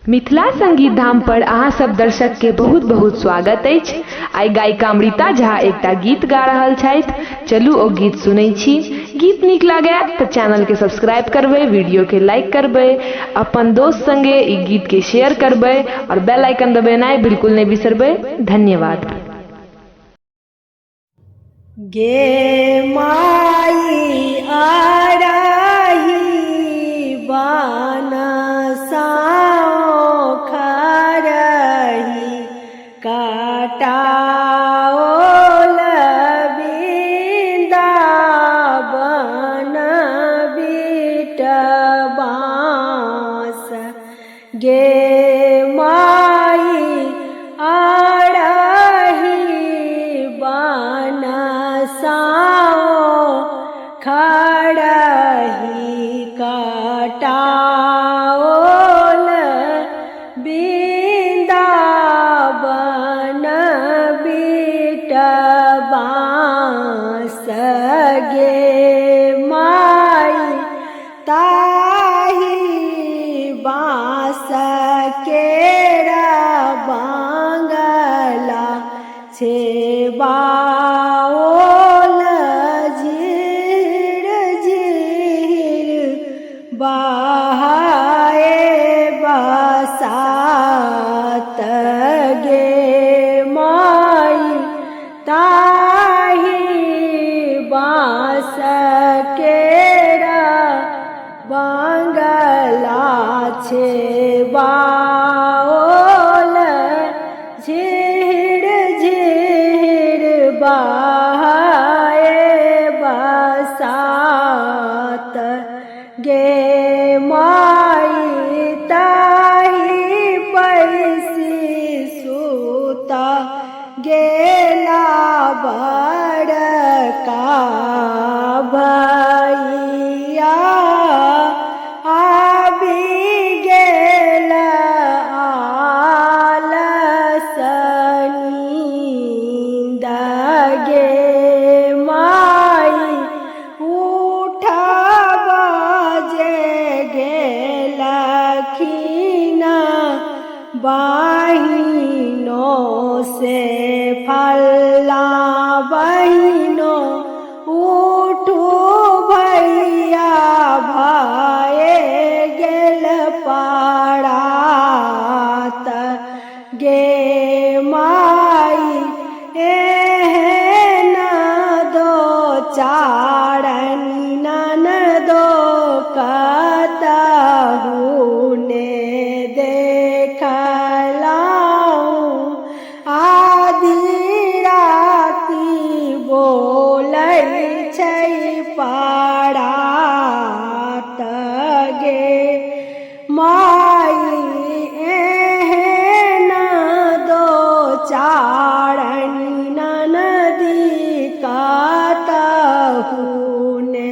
मिथिला संगीत धाम पर अहाँ सब दर्शक के बहुत बहुत स्वागत अछि। आई गायिका अमृता झा एकटा गीत गा रहल छथि। चलू ओ गीत सुनै छी। गीत नीक लागे तो चैनल के सब्सक्राइब करबे, वीडियो के लाइक करबे, अपन दोस्त संगे ई गीत के शेयर करबे और बेल आइकन दबेनाइ बिल्कुल नहीं बिसरबे। धन्यवाद। गे माई आराही बानसा खरही काटाओल बिंदावन बिट बाँस। गे माई आराही बानसाओ खरही काटाओल बिंदावन बिट बाँस। गे माई ताही बाँस केरा बांगला छेबाओल झिर झिर बहाए बसात। गे माई ताही बाँस केरा बांगला छेबाओल झिर झिर बहाए बसात। गे माई ताही पैसी सूता गेला बड़का भैया आबि गेल आलस नींद। गे माई उठब जे गेलखिन बहिनो से फल्ला बहिनो उठू भैया भए गेल परात। गे माई एहन दो चारनी ननदो कतहु ने देखलाऊं। आधी राति बोलै छै परात। गे माई एहन दो चारनी ननदी कतहु ने